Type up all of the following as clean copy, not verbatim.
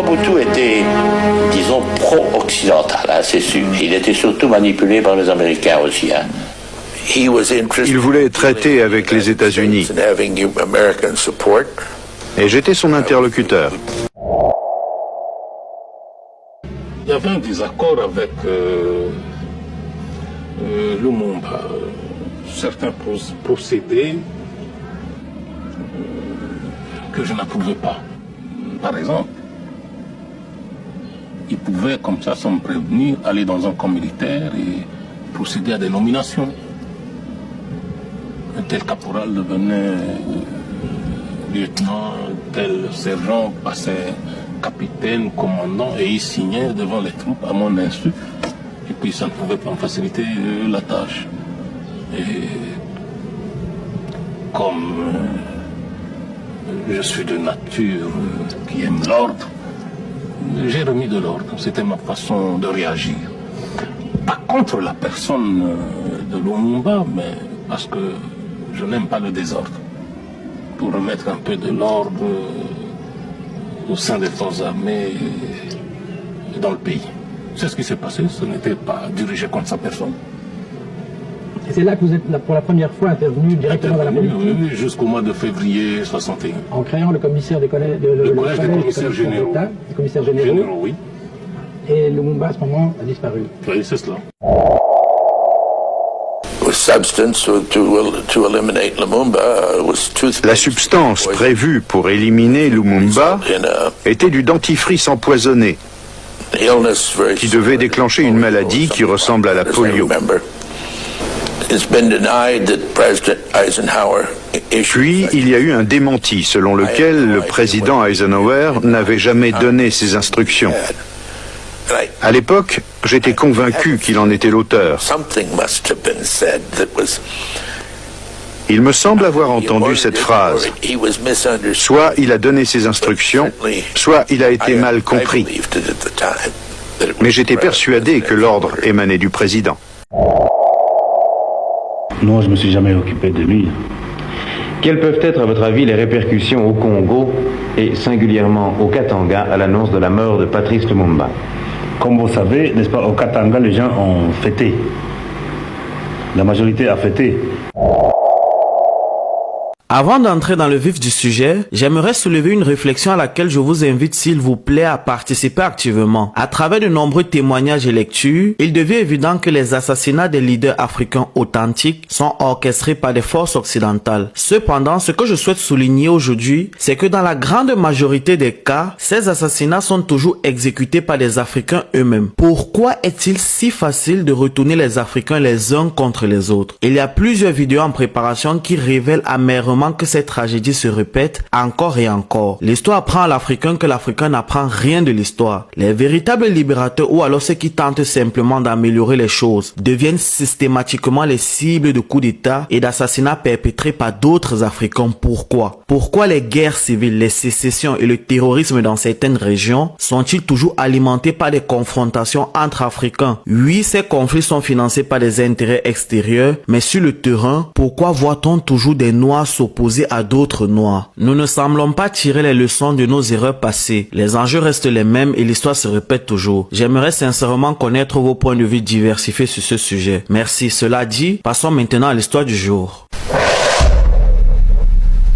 Mobutu était, disons, pro-occidental, hein, c'est sûr. Il était surtout manipulé par les Américains aussi. Hein. Il voulait traiter avec les États-Unis. Et j'étais son interlocuteur. Il y avait un désaccord avec Lumumba. Certains procédés que je n'approuvais pas. Par exemple, il pouvait, comme ça, sans me prévenir, aller dans un camp militaire et procéder à des nominations. Un tel caporal devenait lieutenant, tel sergent passait capitaine, commandant, et il signait devant les troupes à mon insu. Et puis ça ne pouvait pas me faciliter la tâche. Et comme je suis de nature qui aime l'ordre, j'ai remis de l'ordre. C'était ma façon de réagir. Pas contre la personne de Lumumba, mais parce que je n'aime pas le désordre. Pour remettre un peu de l'ordre au sein des forces armées et dans le pays. C'est ce qui s'est passé, ce n'était pas dirigé contre sa personne. Et c'est là que vous êtes pour la première fois intervenu directement dans la politique? Oui, jusqu'au mois de février 61. En créant le commissaire des collèges, le collège des commissaires généraux. Des commissaires généraux, oui. Et Lumumba, à ce moment, a disparu. Oui, c'est cela. La substance prévue pour éliminer Lumumba était du dentifrice empoisonné qui devait déclencher une maladie qui ressemble à la polio. Puis, il y a eu un démenti selon lequel le président Eisenhower n'avait jamais donné ses instructions. À l'époque, j'étais convaincu qu'il en était l'auteur. Il me semble avoir entendu cette phrase. Soit il a donné ses instructions, soit il a été mal compris. Mais j'étais persuadé que l'ordre émanait du président. Non, je ne me suis jamais occupé de lui. Quelles peuvent être, à votre avis, les répercussions au Congo et singulièrement au Katanga à l'annonce de la mort de Patrice Lumumba? Comme vous savez, n'est-ce pas, au Katanga, les gens ont fêté. La majorité a fêté. Avant d'entrer dans le vif du sujet, j'aimerais soulever une réflexion à laquelle je vous invite s'il vous plaît à participer activement. À travers de nombreux témoignages et lectures, il devient évident que les assassinats des leaders africains authentiques sont orchestrés par des forces occidentales. Cependant, ce que je souhaite souligner aujourd'hui, c'est que dans la grande majorité des cas, ces assassinats sont toujours exécutés par les Africains eux-mêmes. Pourquoi est-il si facile de retourner les Africains les uns contre les autres? Il y a plusieurs vidéos en préparation qui révèlent amèrement que ces tragédies se répètent encore et encore. L'histoire apprend à l'Africain que l'Africain n'apprend rien de l'histoire. Les véritables libérateurs ou alors ceux qui tentent simplement d'améliorer les choses deviennent systématiquement les cibles de coups d'État et d'assassinats perpétrés par d'autres Africains. Pourquoi? Pourquoi les guerres civiles, les sécessions et le terrorisme dans certaines régions sont-ils toujours alimentés par des confrontations entre Africains? Oui, ces conflits sont financés par des intérêts extérieurs, mais sur le terrain, pourquoi voit-on toujours des Noirs s'opposer à d'autres Noirs? Nous ne semblons pas tirer les leçons de nos erreurs passées. Les enjeux restent les mêmes et l'histoire se répète toujours. J'aimerais sincèrement connaître vos points de vue diversifiés sur ce sujet. Merci. Cela dit, passons maintenant à l'histoire du jour.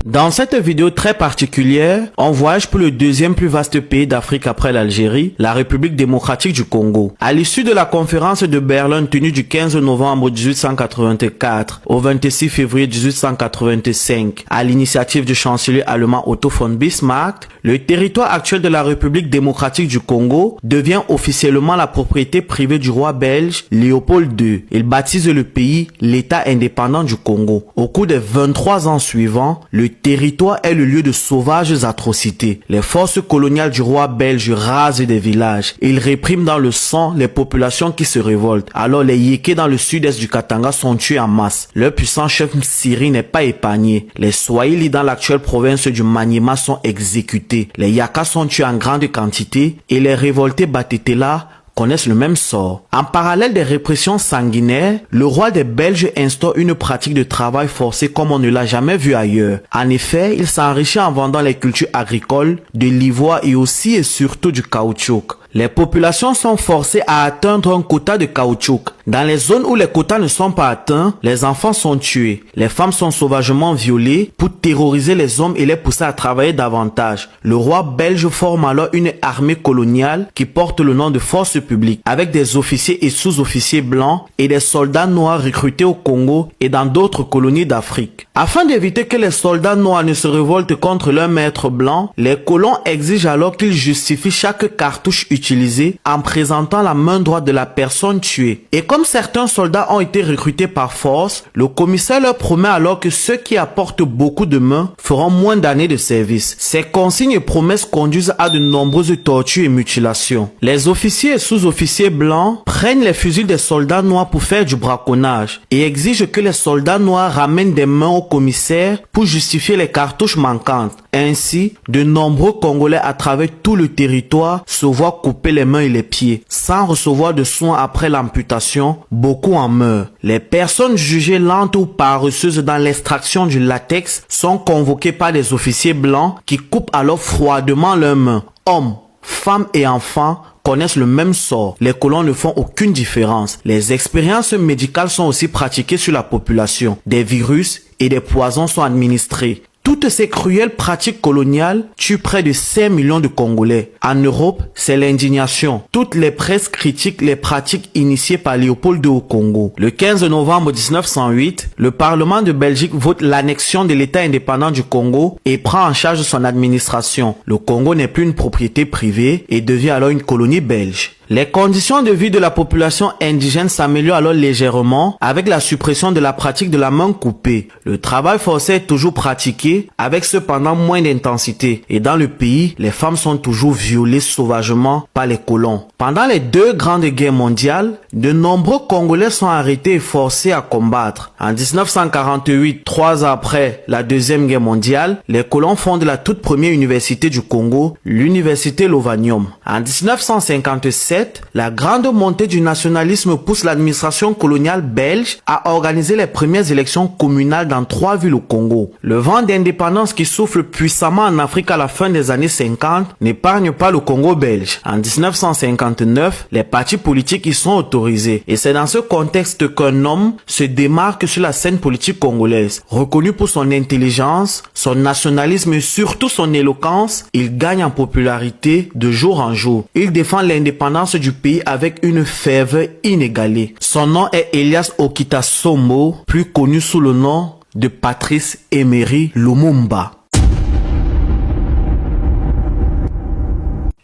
Dans cette vidéo très particulière, on voyage pour le deuxième plus vaste pays d'Afrique après l'Algérie, la République démocratique du Congo. À l'issue de la conférence de Berlin tenue du 15 novembre 1884 au 26 février 1885, à l'initiative du chancelier allemand Otto von Bismarck, le territoire actuel de la République démocratique du Congo devient officiellement la propriété privée du roi belge Léopold II. Il baptise le pays l'État indépendant du Congo. Au cours des 23 ans suivants, le territoire est le lieu de sauvages atrocités. Les forces coloniales du roi belge rasent des villages. Ils répriment dans le sang les populations qui se révoltent. Alors les Yékés dans le sud-est du Katanga sont tués en masse. Leur puissant chef Siri n'est pas épargné. Les Swahili dans l'actuelle province du Maniema sont exécutés. Les Yakas sont tués en grande quantité et les révoltés Batetela connaissent le même sort. En parallèle des répressions sanguinaires, le roi des Belges instaure une pratique de travail forcé comme on ne l'a jamais vu ailleurs. En effet, il s'enrichit en vendant les cultures agricoles, de l'ivoire et aussi et surtout du caoutchouc. Les populations sont forcées à atteindre un quota de caoutchouc. Dans les zones où les quotas ne sont pas atteints, les enfants sont tués. Les femmes sont sauvagement violées pour terroriser les hommes et les pousser à travailler davantage. Le roi belge forme alors une armée coloniale qui porte le nom de force publique, avec des officiers et sous-officiers blancs et des soldats noirs recrutés au Congo et dans d'autres colonies d'Afrique. Afin d'éviter que les soldats noirs ne se révoltent contre leur maître blanc, les colons exigent alors qu'ils justifient chaque cartouche utilisée en présentant la main droite de la personne tuée. Et comme certains soldats ont été recrutés par force, le commissaire leur promet alors que ceux qui apportent beaucoup de mains feront moins d'années de service. Ces consignes et promesses conduisent à de nombreuses tortures et mutilations. Les officiers et sous-officiers blancs prennent les fusils des soldats noirs pour faire du braconnage et exigent que les soldats noirs ramènent des mains au commissaire pour justifier les cartouches manquantes. Ainsi, de nombreux Congolais à travers tout le territoire se voient couper les mains et les pieds. Sans recevoir de soins après l'amputation, beaucoup en meurent. Les personnes jugées lentes ou paresseuses dans l'extraction du latex sont convoquées par des officiers blancs qui coupent alors froidement leurs mains. Hommes, femmes et enfants connaissent le même sort. Les colons ne font aucune différence. Les expériences médicales sont aussi pratiquées sur la population. Des virus et des poisons sont administrés. Toutes ces cruelles pratiques coloniales tuent près de 5 millions de Congolais. En Europe, c'est l'indignation. Toutes les presses critiquent les pratiques initiées par Léopold II au Congo. Le 15 novembre 1908, le Parlement de Belgique vote l'annexion de l'État indépendant du Congo et prend en charge son administration. Le Congo n'est plus une propriété privée et devient alors une colonie belge. Les conditions de vie de la population indigène s'améliorent alors légèrement avec la suppression de la pratique de la main coupée. Le travail forcé est toujours pratiqué avec cependant moins d'intensité et dans le pays, les femmes sont toujours violées sauvagement par les colons. Pendant les deux grandes guerres mondiales, de nombreux Congolais sont arrêtés et forcés à combattre. En 1948, 3 ans après la Deuxième Guerre mondiale, les colons fondent la toute première université du Congo, l'université Lovanium. En 1957, la grande montée du nationalisme pousse l'administration coloniale belge à organiser les premières élections communales dans 3 villes au Congo. Le vent d'indépendance qui souffle puissamment en Afrique à la fin des années 50 n'épargne pas le Congo belge. En 1959, les partis politiques y sont autorisés et c'est dans ce contexte qu'un homme se démarque sur la scène politique congolaise. Reconnu pour son intelligence, son nationalisme et surtout son éloquence, il gagne en popularité de jour en jour. Il défend l'indépendance du pays avec une ferveur inégalée. Son nom est Elias Okitasombo, plus connu sous le nom de Patrice Emery Lumumba.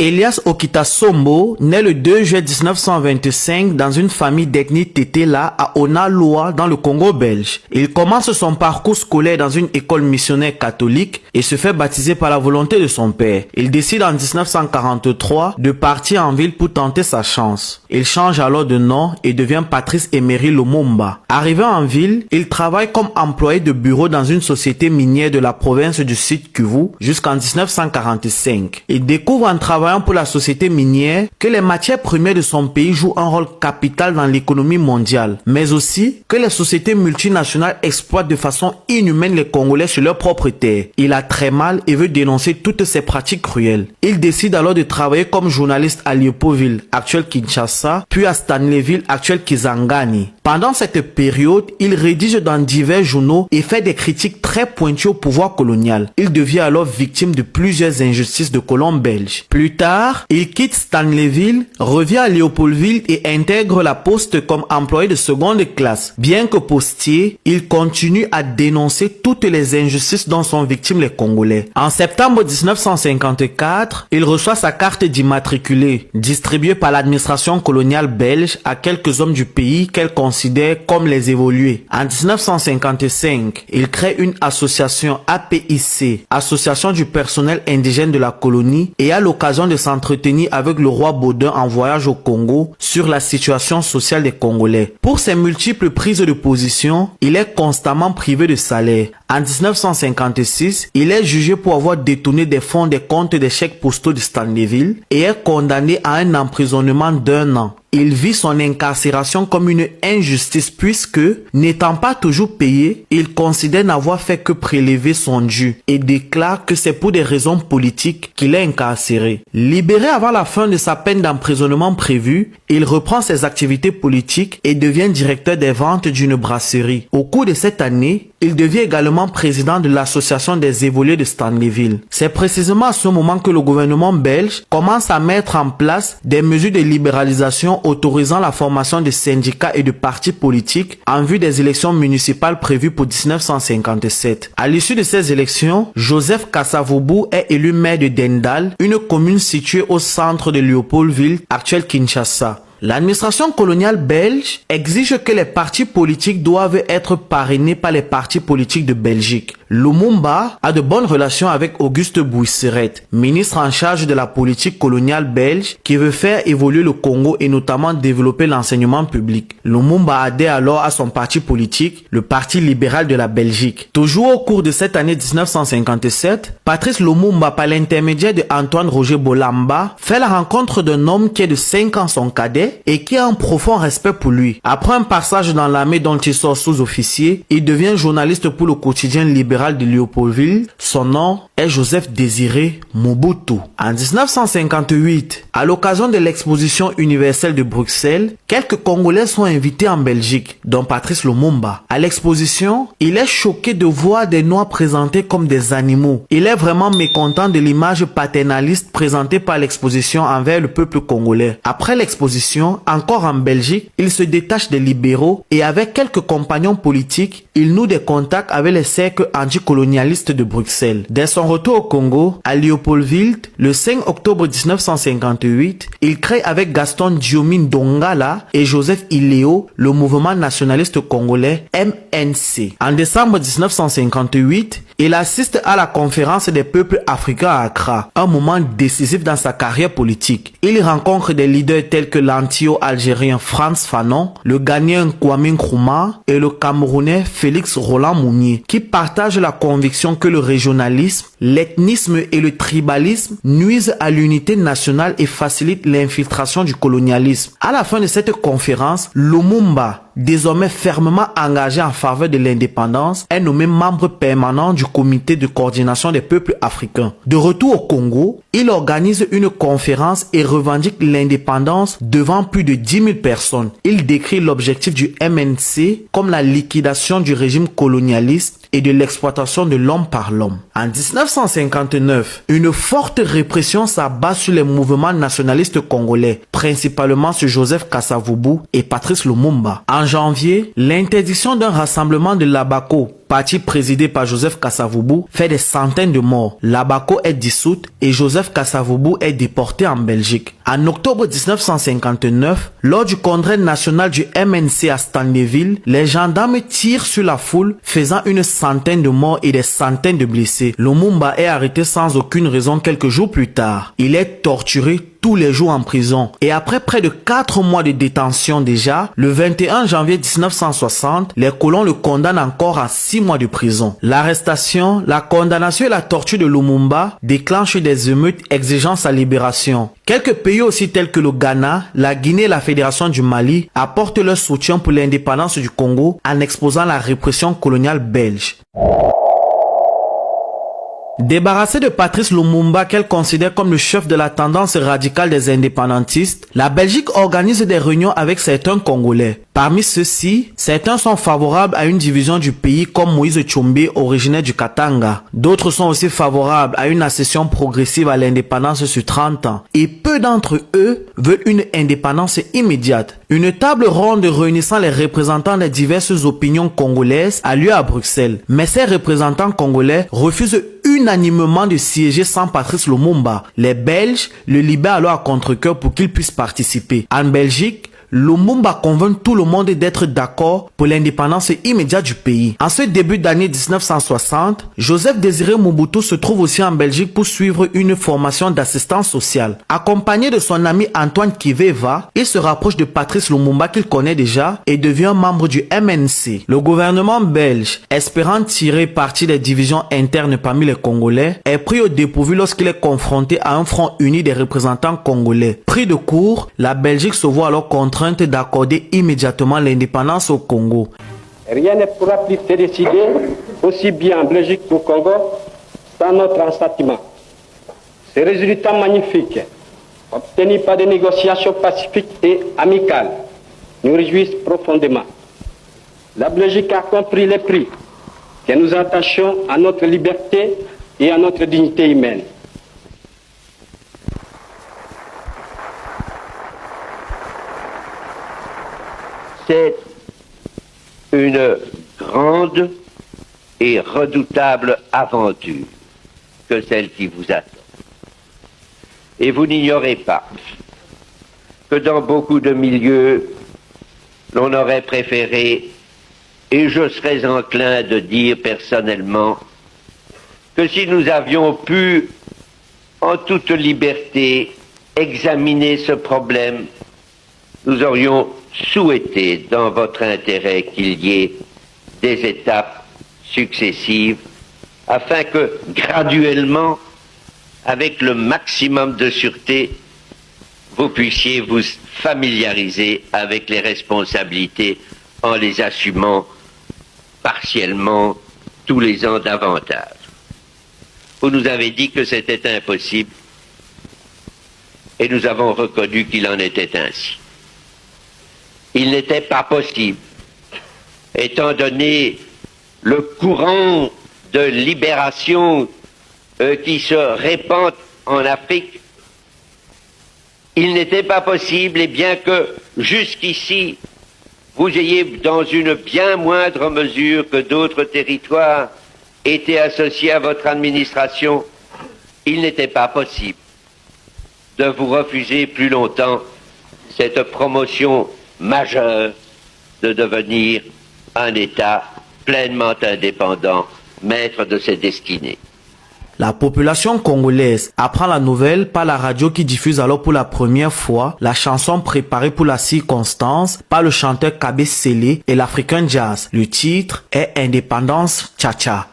Elias Okitasombo naît le 2 juillet 1925 dans une famille d'ethnie Tetela à Onaloa dans le Congo belge. Il commence son parcours scolaire dans une école missionnaire catholique et se fait baptiser par la volonté de son père. Il décide en 1943 de partir en ville pour tenter sa chance. Il change alors de nom et devient Patrice Emery Lumumba. Arrivé en ville, il travaille comme employé de bureau dans une société minière de la province du Sud Kivu jusqu'en 1945. Il découvre en travaillant pour la société minière que les matières premières de son pays jouent un rôle capital dans l'économie mondiale, mais aussi que les sociétés multinationales exploitent de façon inhumaine les Congolais sur leur propre terre. Il a très mal et veut dénoncer toutes ces pratiques cruelles. Il décide alors de travailler comme journaliste à Léopoldville, actuel Kinshasa, puis à Stanleyville, actuel Kisangani. Pendant cette période, il rédige dans divers journaux et fait des critiques très pointues au pouvoir colonial. Il devient alors victime de plusieurs injustices de colons belges. Plus tard, il quitte Stanleyville, revient à Léopoldville et intègre la poste comme employé de seconde classe. Bien que postier, il continue à dénoncer toutes les injustices dont sont victimes les Congolais. En septembre 1954, il reçoit sa carte d'immatriculé, distribuée par l'administration coloniale belge à quelques hommes du pays qu'elle considère considère comme les évolués. En 1955, il crée une association APIC, Association du personnel indigène de la colonie, et a l'occasion de s'entretenir avec le roi Baudouin en voyage au Congo sur la situation sociale des Congolais. Pour ses multiples prises de position, il est constamment privé de salaire. En 1956, il est jugé pour avoir détourné des fonds des comptes des chèques postaux de Stanleyville et est condamné à un emprisonnement d'1 an. Il vit son incarcération comme une injustice puisque, n'étant pas toujours payé, il considère n'avoir fait que prélever son dû et déclare que c'est pour des raisons politiques qu'il est incarcéré. Libéré avant la fin de sa peine d'emprisonnement prévue, il reprend ses activités politiques et devient directeur des ventes d'une brasserie. Au cours de cette année, il devient également président de l'association des évolués de Stanleyville. C'est précisément à ce moment que le gouvernement belge commence à mettre en place des mesures de libéralisation autorisant la formation de syndicats et de partis politiques en vue des élections municipales prévues pour 1957. À l'issue de ces élections, Joseph Kasavubu est élu maire de Dendal, une commune située au centre de Léopoldville, actuelle Kinshasa. L'administration coloniale belge exige que les partis politiques doivent être parrainés par les partis politiques de Belgique. Lumumba a de bonnes relations avec Auguste Boisseret, ministre en charge de la politique coloniale belge qui veut faire évoluer le Congo et notamment développer l'enseignement public. Lumumba adhère alors à son parti politique, le Parti libéral de la Belgique. Toujours au cours de cette année 1957, Patrice Lumumba, par l'intermédiaire de Antoine Roger Bolamba, fait la rencontre d'un homme qui est de 5 ans son cadet et qui a un profond respect pour lui. Après un passage dans l'armée dont il sort sous-officier, il devient journaliste pour le quotidien libéral de Léopoldville. Son nom est Joseph Désiré Mobutu. En 1958, à l'occasion de l'exposition universelle de Bruxelles, quelques Congolais sont invités en Belgique, dont Patrice Lumumba. À l'exposition, il est choqué de voir des Noirs présentés comme des animaux. Il est vraiment mécontent de l'image paternaliste présentée par l'exposition envers le peuple congolais. Après l'exposition, encore en Belgique, il se détache des libéraux et avec quelques compagnons politiques, il noue des contacts avec les cercles anticolonialistes de Bruxelles. Dès son retour au Congo, à Léopoldville, le 5 octobre 1958, il crée avec Gaston Diomi Ndongala et Joseph Iléo le mouvement nationaliste congolais MNC. En décembre 1958, il assiste à la conférence des peuples africains à Accra, un moment décisif dans sa carrière politique. Il rencontre des leaders tels que l'antio-algérien Frantz Fanon, le Ghanéen Kwame Nkrumah et le Camerounais Félix Roland Mounier, qui partagent la conviction que le régionalisme, l'ethnisme et le tribalisme nuisent à l'unité nationale et facilitent l'infiltration du colonialisme. À la fin de cette conférence, Lumumba, désormais fermement engagé en faveur de l'indépendance, est nommé membre permanent du comité de coordination des peuples africains. De retour au Congo, il organise une conférence et revendique l'indépendance devant plus de 10 000 personnes. Il décrit l'objectif du MNC comme la liquidation du régime colonialiste et de l'exploitation de l'homme par l'homme. En 1959, une forte répression s'abat sur les mouvements nationalistes congolais, principalement sur Joseph Kasavubu et Patrice Lumumba. En janvier, l'interdiction d'un rassemblement de l'Abaco, parti présidé par Joseph Kasavubu, fait des centaines de morts. L'Abaco est dissoute et Joseph Kasavubu est déporté en Belgique. En octobre 1959, lors du congrès national du MNC à Stanleyville, les gendarmes tirent sur la foule, faisant une centaine de morts et des centaines de blessés. Lumumba est arrêté sans aucune raison quelques jours plus tard. Il est torturé tous les jours en prison. Et après près de 4 mois de détention déjà, le 21 janvier 1960, les colons le condamnent encore à 6 mois de prison. L'arrestation, la condamnation et la torture de Lumumba déclenchent des émeutes exigeant sa libération. Quelques pays aussi tels que le Ghana, la Guinée et la Fédération du Mali apportent leur soutien pour l'indépendance du Congo en exposant la répression coloniale belge. Débarrassé de Patrice Lumumba qu'elle considère comme le chef de la tendance radicale des indépendantistes, la Belgique organise des réunions avec certains Congolais. Parmi ceux-ci, certains sont favorables à une division du pays comme Moïse Tshombe, originaire du Katanga. D'autres sont aussi favorables à une accession progressive à l'indépendance sur 30 ans. Et peu d'entre eux veulent une indépendance immédiate. Une table ronde réunissant les représentants des diverses opinions congolaises a lieu à Bruxelles. Mais ces représentants congolais refusent unanimement de siéger sans Patrice Lumumba. Les Belges le libèrent alors à contre-cœur pour qu'il puisse participer. En Belgique, Lumumba convainc tout le monde d'être d'accord pour l'indépendance immédiate du pays. En ce début d'année 1960, Joseph Désiré Mobutu se trouve aussi en Belgique pour suivre une formation d'assistance sociale. Accompagné de son ami Antoine Kiveva, il se rapproche de Patrice Lumumba qu'il connaît déjà et devient membre du MNC. Le gouvernement belge, espérant tirer parti des divisions internes parmi les Congolais, est pris au dépourvu lorsqu'il est confronté à un front uni des représentants congolais. Pris de court, la Belgique se voit alors contrainte d'accorder immédiatement l'indépendance au Congo. Rien ne pourra plus se décider, aussi bien en Belgique qu'au Congo, sans notre assentiment. Ces résultats magnifiques, obtenus par des négociations pacifiques et amicales, nous réjouissent profondément. La Belgique a compris les prix que nous attachons à notre liberté et à notre dignité humaine. C'est une grande et redoutable aventure que celle qui vous attend. Et vous n'ignorez pas que dans beaucoup de milieux, l'on aurait préféré, et je serais enclin de dire personnellement, que si nous avions pu, en toute liberté, examiner ce problème, nous aurions souhaité, dans votre intérêt, qu'il y ait des étapes successives, afin que, graduellement, avec le maximum de sûreté, vous puissiez vous familiariser avec les responsabilités en les assumant partiellement tous les ans davantage. Vous nous avez dit que c'était impossible et nous avons reconnu qu'il en était ainsi. Il n'était pas possible, étant donné le courant de libération qui se répand en Afrique, il n'était pas possible, et bien que jusqu'ici, vous ayez, dans une bien moindre mesure que d'autres territoires, été associés à votre administration, il n'était pas possible de vous refuser plus longtemps cette promotion majeure de devenir un État pleinement indépendant, maître de ses destinées. La population congolaise apprend la nouvelle par la radio qui diffuse alors pour la première fois la chanson préparée pour la circonstance par le chanteur Kabé Sélé et l'African Jazz. Le titre est Indépendance Tcha-Tcha.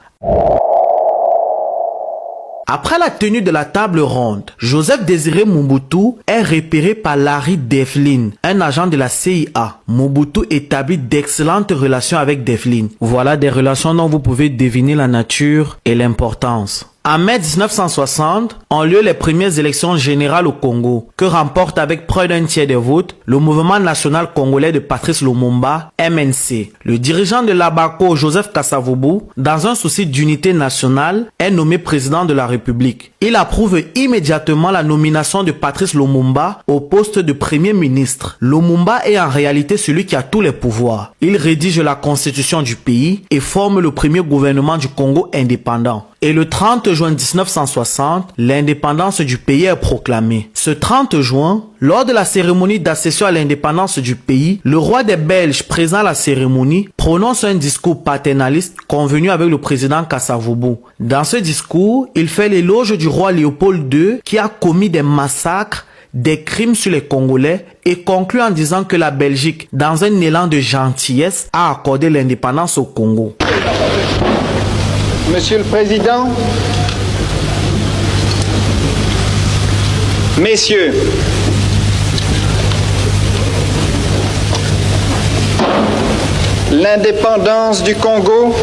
Après la tenue de la table ronde, Joseph Désiré Mobutu est repéré par Larry Devlin, un agent de la CIA. Mobutu établit d'excellentes relations avec Devlin. Voilà des relations dont vous pouvez deviner la nature et l'importance. En mai 1960, ont lieu les premières élections générales au Congo, que remporte avec près d'un tiers des votes le mouvement national congolais de Patrice Lumumba, MNC. Le dirigeant de l'ABACO, Joseph Kasavubu, dans un souci d'unité nationale, est nommé président de la République. Il approuve immédiatement la nomination de Patrice Lumumba au poste de premier ministre. Lumumba est en réalité celui qui a tous les pouvoirs. Il rédige la constitution du pays et forme le premier gouvernement du Congo indépendant. Et le 30 juin 1960, l'indépendance du pays est proclamée. Ce 30 juin, lors de la cérémonie d'accession à l'indépendance du pays, le roi des Belges présent à la cérémonie prononce un discours paternaliste convenu avec le président Kasavubu. Dans ce discours, il fait l'éloge du roi Léopold II qui a commis des massacres, des crimes sur les Congolais et conclut en disant que la Belgique, dans un élan de gentillesse, a accordé l'indépendance au Congo. Monsieur le Président, Messieurs, l'indépendance du Congo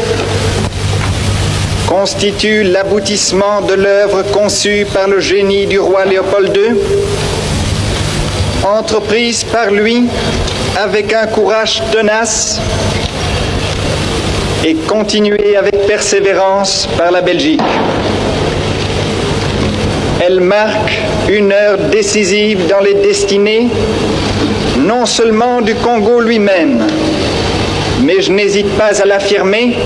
constitue l'aboutissement de l'œuvre conçue par le génie du roi Léopold II, entreprise par lui avec un courage tenace et continuée avec persévérance par la Belgique. Elle marque une heure décisive dans les destinées, non seulement du Congo lui-même, mais je n'hésite pas à l'affirmer,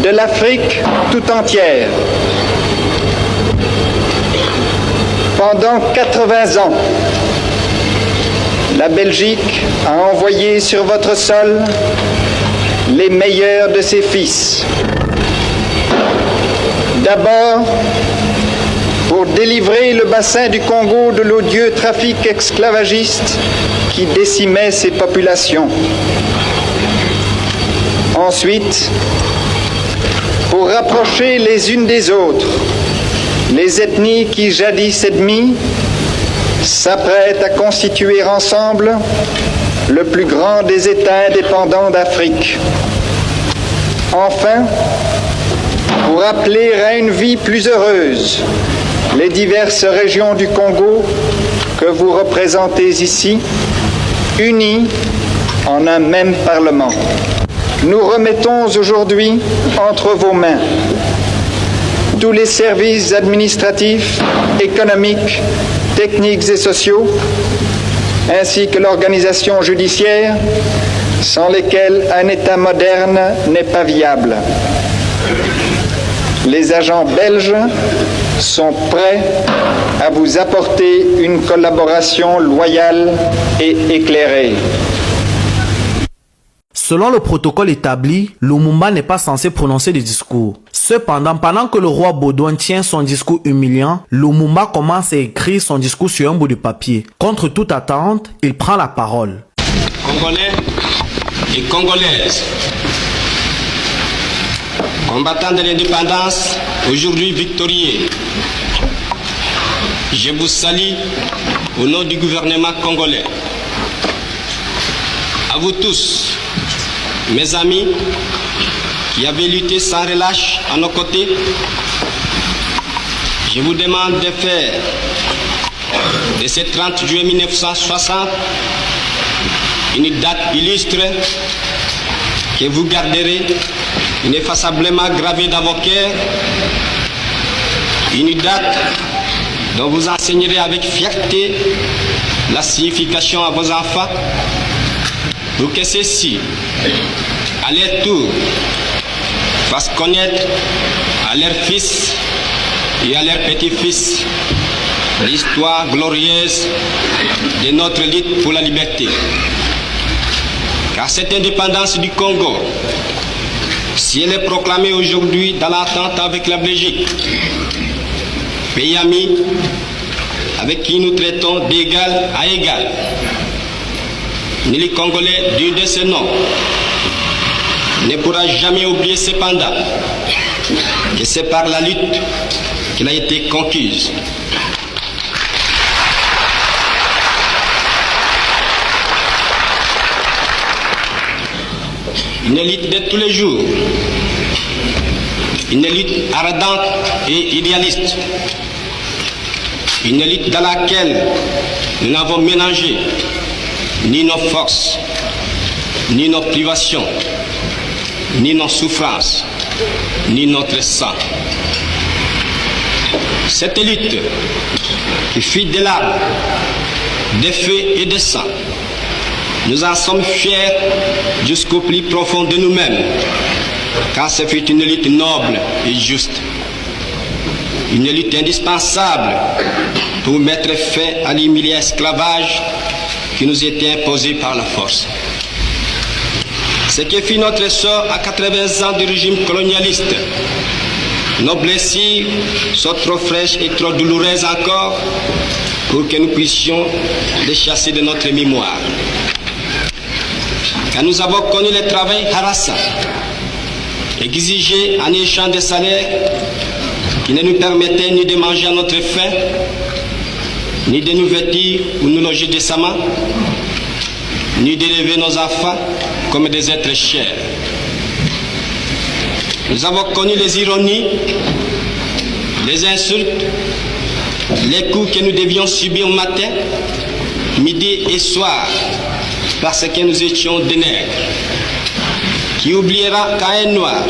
de l'Afrique tout entière. Pendant 80 ans, la Belgique a envoyé sur votre sol les meilleurs de ses fils. D'abord, pour délivrer le bassin du Congo de l'odieux trafic esclavagiste qui décimait ses populations. Ensuite, pour rapprocher les unes des autres les ethnies qui jadis ennemies s'apprêtent à constituer ensemble le plus grand des États indépendants d'Afrique. Enfin, pour appeler à une vie plus heureuse les diverses régions du Congo que vous représentez ici, unies en un même Parlement. Nous remettons aujourd'hui entre vos mains tous les services administratifs, économiques, techniques et sociaux, ainsi que l'organisation judiciaire, sans lesquels un État moderne n'est pas viable. Les agents belges sont prêts à vous apporter une collaboration loyale et éclairée. Selon le protocole établi, Lumumba n'est pas censé prononcer des discours. Cependant, pendant que le roi Baudouin tient son discours humiliant, Lumumba commence à écrire son discours sur un bout de papier. Contre toute attente, il prend la parole. Congolais et Congolaises, combattants de l'indépendance, aujourd'hui victorieux, je vous salue au nom du gouvernement congolais. À vous tous, mes amis, qui avez lutté sans relâche à nos côtés, je vous demande de faire de ce 30 juillet 1960 une date illustre que vous garderez ineffaçablement gravée dans vos cœurs, une date dont vous enseignerez avec fierté la signification à vos enfants, pour que ceux-ci, à leur tour, fassent connaître à leurs fils et à leurs petits-fils l'histoire glorieuse de notre lutte pour la liberté. Car cette indépendance du Congo, si elle est proclamée aujourd'hui dans l'entente avec la Belgique, pays ami avec qui nous traitons d'égal à égal, ni les Congolais digne de ce nom ne pourra jamais oublier cependant que c'est par la lutte qu'elle a été conquise. Une lutte de tous les jours, une lutte ardente et idéaliste, une lutte dans laquelle nous n'avons mélangé ni nos forces, ni nos privations, ni nos souffrances, ni notre sang. Cette lutte qui fit des larmes, des feux et des sang, nous en sommes fiers jusqu'au plus profond de nous-mêmes, car ce fut une lutte noble et juste, une lutte indispensable pour mettre fin à l'humiliant esclavage qui nous était imposé par la force. Ce qui fit notre sort à 80 ans du régime colonialiste, nos blessures sont trop fraîches et trop douloureuses encore pour que nous puissions les chasser de notre mémoire. Car nous avons connu le travail harassant, exigé en échange de salaires qui ne nous permettaient ni de manger à notre faim, ni de nous vêtir ou nous loger décemment, ni d'élever nos enfants comme des êtres chers. Nous avons connu les ironies, les insultes, les coups que nous devions subir matin, midi et soir, parce que nous étions des nègres. Qui oubliera qu'à un noir,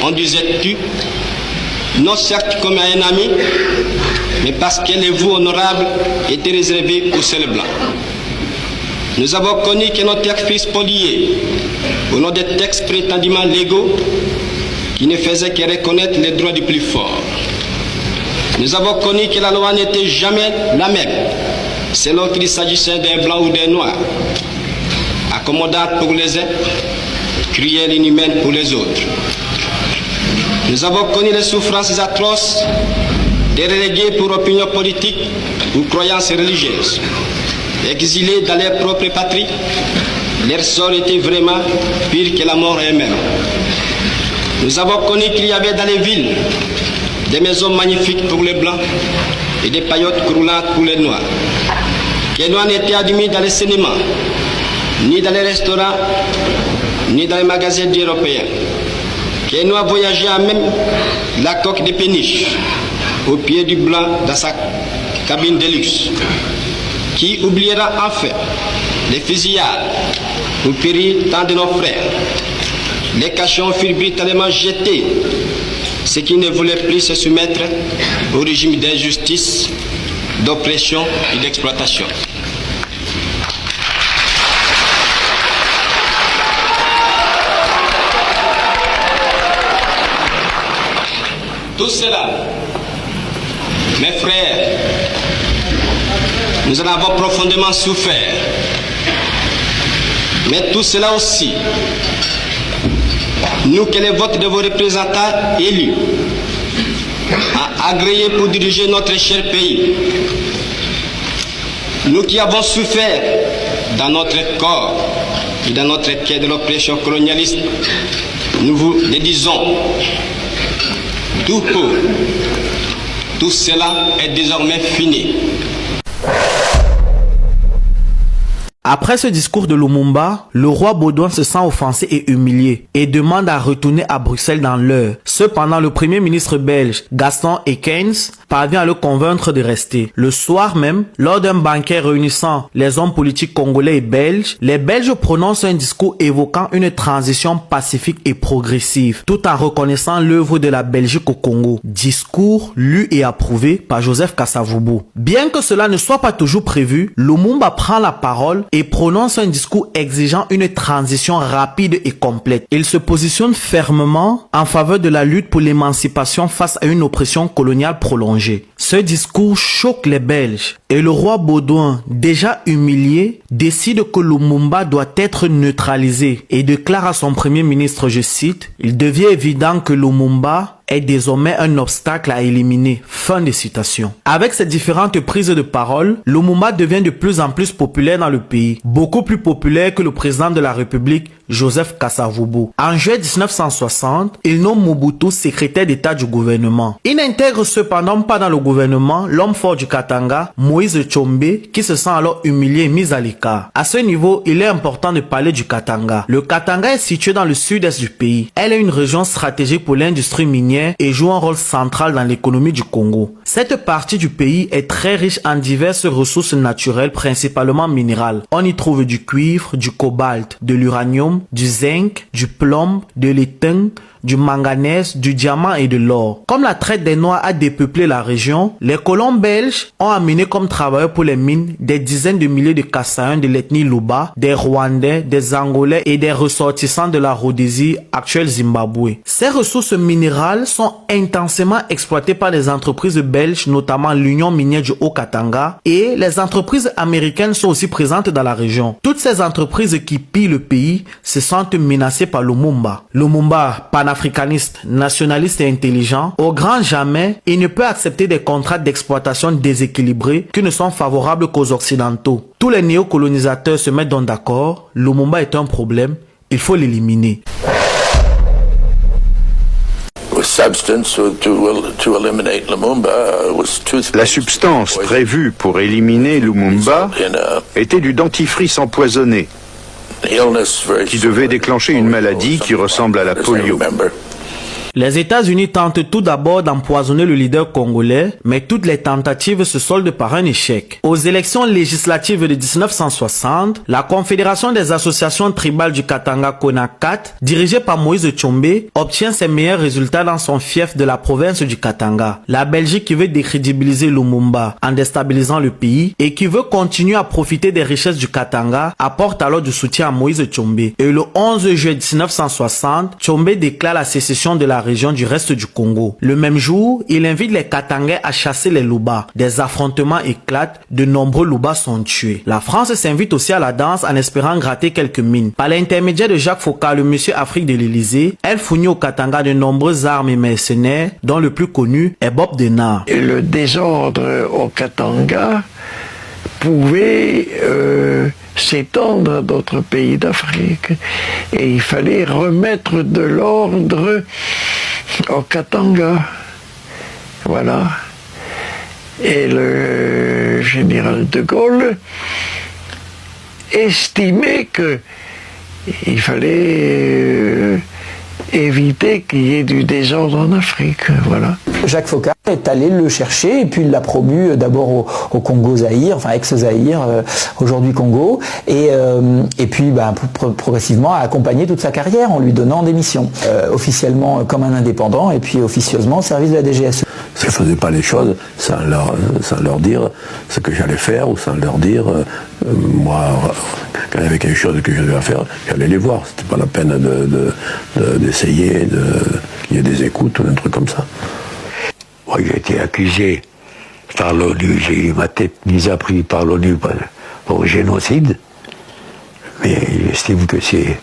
on disait tu, non certes comme à un ami, mais parce que les voix honorables étaient réservées aux seuls blancs. Nous avons connu que nos textes furent spoliés au nom des textes prétendument légaux qui ne faisaient que reconnaître les droits du plus fort. Nous avons connu que la loi n'était jamais la même selon qu'il s'agissait des blancs ou des noirs, accommodante pour les uns, cruelle et inhumaine pour les autres. Nous avons connu les souffrances atroces des relégués pour opinion politique ou croyances religieuses. Exilés dans leur propre patrie, leur sort était vraiment pire que la mort elle-même. Nous avons connu qu'il y avait dans les villes des maisons magnifiques pour les blancs et des paillotes croulantes pour les noirs. Les noirs n'étaient admis dans les cinémas, ni dans les restaurants, ni dans les magasins européens. Les noirs voyageaient à même la coque de péniche, au pied du blanc dans sa cabine de luxe. Qui oubliera enfin les fusillades où périrent tant de nos frères. Les cachons furent brutalement jetés, ceux qui ne voulaient plus se soumettre au régime d'injustice, d'oppression et d'exploitation. Tout cela, mes frères, nous en avons profondément souffert. Mais tout cela aussi, nous que les votes de vos représentants élus a agréé pour diriger notre cher pays, nous qui avons souffert dans notre corps et dans notre quai de l'oppression colonialiste, nous vous le disons, tout cela est désormais fini. Après ce discours de Lumumba, le roi Baudouin se sent offensé et humilié et demande à retourner à Bruxelles dans l'heure. Cependant, le premier ministre belge, Gaston Ekens, parvient à le convaincre de rester. Le soir même, lors d'un banquet réunissant les hommes politiques congolais et belges, les Belges prononcent un discours évoquant une transition pacifique et progressive, tout en reconnaissant l'œuvre de la Belgique au Congo. Discours lu et approuvé par Joseph Kasavubu. Bien que cela ne soit pas toujours prévu, Lumumba prend la parole et prononce un discours exigeant une transition rapide et complète. Il se positionne fermement en faveur de la lutte pour l'émancipation face à une oppression coloniale prolongée. Ce discours choque les Belges et le roi Baudouin, déjà humilié, décide que Lumumba doit être neutralisé et déclare à son premier ministre, je cite, « Il devient évident que Lumumba est désormais un obstacle à éliminer. » Fin de citation. Avec ces différentes prises de parole, Lumumba devient de plus en plus populaire dans le pays, beaucoup plus populaire que le président de la République, Joseph Kasavubu. En juillet 1960, il nomme Mobutu secrétaire d'État du gouvernement. Il n'intègre cependant pas dans le gouvernement l'homme fort du Katanga, Moïse Tshombe, qui se sent alors humilié et mis à l'écart. À ce niveau, il est important de parler du Katanga. Le Katanga est situé dans le sud-est du pays. Elle est une région stratégique pour l'industrie minière et joue un rôle central dans l'économie du Congo. Cette partie du pays est très riche en diverses ressources naturelles, principalement minérales. On y trouve du cuivre, du cobalt, de l'uranium, du zinc, du plomb, de l'étain, du manganèse, du diamant et de l'or. Comme la traite des Noirs a dépeuplé la région, les colons belges ont amené comme travailleurs pour les mines des dizaines de milliers de Kassaïens de l'ethnie Luba, des Rwandais, des Angolais et des ressortissants de la Rhodésie, actuelle Zimbabwe. Ces ressources minérales sont intensément exploitées par les entreprises belges, notamment l'Union minière du Haut-Katanga, et les entreprises américaines sont aussi présentes dans la région. Toutes ces entreprises qui pillent le pays se sentent menacées par Lumumba. Lumumba, panafricaniste, nationaliste et intelligent, au grand jamais, il ne peut accepter des contrats d'exploitation déséquilibrés qui ne sont favorables qu'aux Occidentaux. Tous les néocolonisateurs se mettent donc d'accord, Lumumba est un problème, il faut l'éliminer. La substance prévue pour éliminer Lumumba était du dentifrice empoisonné qui devait déclencher une maladie qui ressemble à la polio. Les États-Unis tentent tout d'abord d'empoisonner le leader congolais, mais toutes les tentatives se soldent par un échec. Aux élections législatives de 1960, la Confédération des associations tribales du Katanga CONACAT, dirigée par Moïse Tshombe, obtient ses meilleurs résultats dans son fief de la province du Katanga. La Belgique, qui veut décrédibiliser Lumumba en déstabilisant le pays et qui veut continuer à profiter des richesses du Katanga, apporte alors du soutien à Moïse Tshombe. Et le 11 juillet 1960, Tshombe déclare la sécession de la région du reste du Congo. Le même jour, il invite les Katangais à chasser les Luba. Des affrontements éclatent, de nombreux Luba sont tués. La France s'invite aussi à la danse en espérant gratter quelques mines. Par l'intermédiaire de Jacques Faucard, le monsieur Afrique de l'Élysée, elle fournit aux Katanga de nombreuses armes et mercenaires, dont le plus connu est Bob Denard. Et le désordre au Katanga pouvait s'étendre à d'autres pays d'Afrique. Et il fallait remettre de l'ordre au Katanga. Voilà. Et le général de Gaulle estimait qu'il fallait éviter qu'il y ait du désordre en Afrique, voilà. Jacques Faucard est allé le chercher et puis il l'a promu d'abord au Congo-Zaïre, enfin ex-Zaïre, aujourd'hui Congo, et puis progressivement a accompagné toute sa carrière en lui donnant des missions, officiellement comme un indépendant et puis officieusement au service de la DGSE. Je ne faisais pas les choses sans leur dire ce que j'allais faire ou sans leur dire, moi, quand il y avait quelque chose que je devais faire, j'allais les voir. C'était pas la peine d'essayer qu'il y ait des écoutes ou un truc comme ça. Moi, j'ai été accusé par l'ONU, j'ai eu ma tête mise à prix par l'ONU pour génocide, mais j'estime que c'est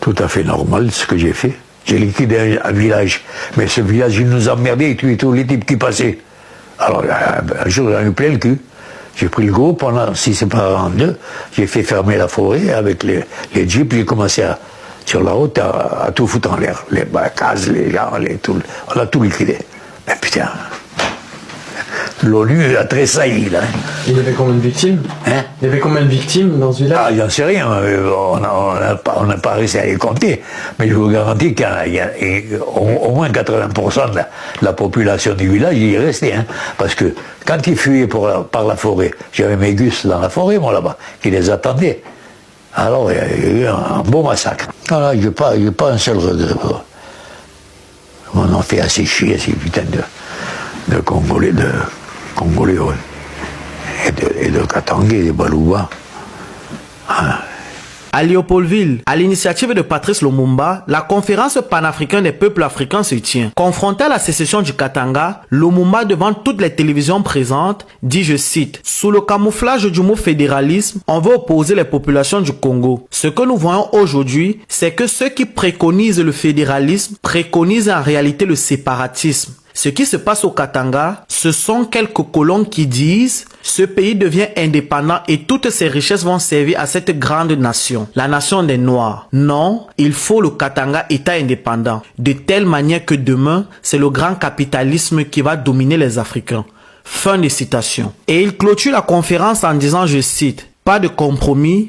tout à fait normal ce que j'ai fait. J'ai liquidé un village, mais ce village, il nous emmerdait, il tuait tous les types qui passaient. Alors, un jour, j'en ai eu plein le cul. J'ai pris le groupe, si c'est pas en deux, j'ai fait fermer la forêt avec les jeeps, j'ai commencé sur la route à tout foutre en l'air. Les cases, les gens, on a tout liquidé. Mais putain, l'ONU a tressailli, là. Il y avait combien de victimes? Hein? Il y avait combien de victimes dans ce village? Ah, j'en sais rien, on n'a pas réussi à les compter, mais je vous garantis qu'il y a au moins 80% de la population du village y est restée, hein, parce que quand ils fuyaient par la forêt, j'avais mes gus dans la forêt, moi, là-bas, qui les attendaient. Alors, il y a eu un beau massacre. Voilà, j'ai pas un seul regret. On en fait assez chier, ces putains de Congolais, ouais. Et de Katangais, des Balouba. Hein. À Léopoldville, à l'initiative de Patrice Lumumba, la conférence panafricaine des peuples africains se tient. Confronté à la sécession du Katanga, Lumumba, devant toutes les télévisions présentes, dit, je cite, « Sous le camouflage du mot fédéralisme, on veut opposer les populations du Congo. Ce que nous voyons aujourd'hui, c'est que ceux qui préconisent le fédéralisme préconisent en réalité le séparatisme. Ce qui se passe au Katanga, ce sont quelques colons qui disent « Ce pays devient indépendant et toutes ses richesses vont servir à cette grande nation, la nation des Noirs. » Non, il faut le Katanga État indépendant, de telle manière que demain, c'est le grand capitalisme qui va dominer les Africains. Fin de citation. Et il clôture la conférence en disant, je cite, « Pas de compromis,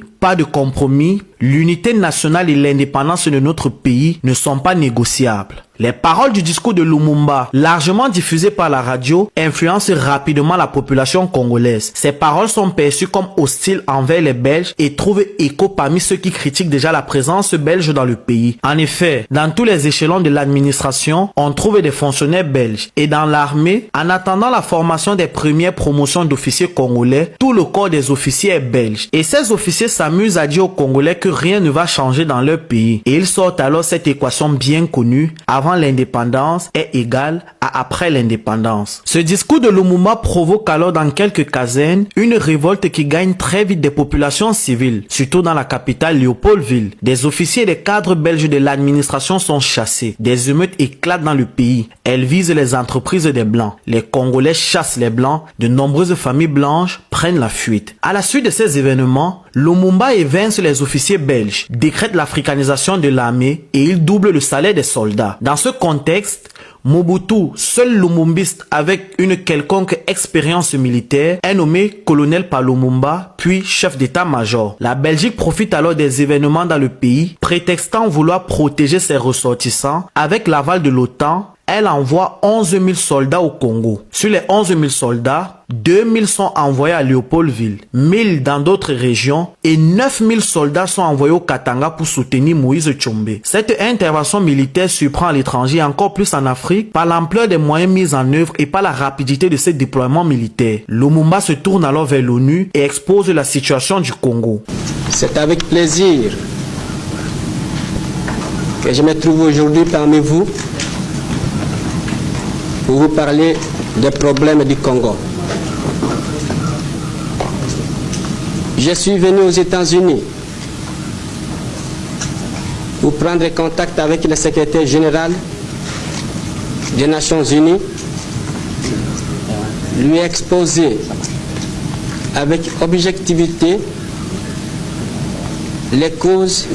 l'unité nationale et l'indépendance de notre pays ne sont pas négociables. » Les paroles du discours de Lumumba, largement diffusées par la radio, influencent rapidement la population congolaise. Ces paroles sont perçues comme hostiles envers les Belges et trouvent écho parmi ceux qui critiquent déjà la présence belge dans le pays. En effet, dans tous les échelons de l'administration, on trouve des fonctionnaires belges. Et dans l'armée, en attendant la formation des premières promotions d'officiers congolais, tout le corps des officiers est belge. Et ces officiers s'amusent à dire aux Congolais que rien ne va changer dans leur pays. Et ils sortent alors cette équation bien connue, avant l'indépendance est égal à après l'indépendance. Ce discours de Lumumba provoque alors dans quelques casernes une révolte qui gagne très vite des populations civiles, surtout dans la capitale Léopoldville. Des officiers et des cadres belges de l'administration sont chassés. Des émeutes éclatent dans le pays. Elles visent les entreprises des Blancs. Les Congolais chassent les Blancs. De nombreuses familles blanches prennent la fuite. À la suite de ces événements, Lumumba évince les officiers belges, décrète l'africanisation de l'armée et il double le salaire des soldats. Dans ce contexte, Mobutu, seul lumumbiste avec une quelconque expérience militaire, est nommé colonel par Lumumba, puis chef d'état-major. La Belgique profite alors des événements dans le pays, prétextant vouloir protéger ses ressortissants. Avec l'aval de l'OTAN, elle envoie 11 000 soldats au Congo. Sur les 11 000 soldats, 2 000 sont envoyés à Léopoldville, 1 000 dans d'autres régions et 9 000 soldats sont envoyés au Katanga pour soutenir Moïse Tshombe. Cette intervention militaire surprend à l'étranger, encore plus en Afrique, par l'ampleur des moyens mis en œuvre et par la rapidité de ces déploiements militaires. Lumumba se tourne alors vers l'ONU et expose la situation du Congo. C'est avec plaisir que je me trouve aujourd'hui parmi vous pour vous parler des problèmes du Congo. Je suis venu aux États-Unis pour prendre contact avec le secrétaire général des Nations Unies, lui exposer avec objectivité les causes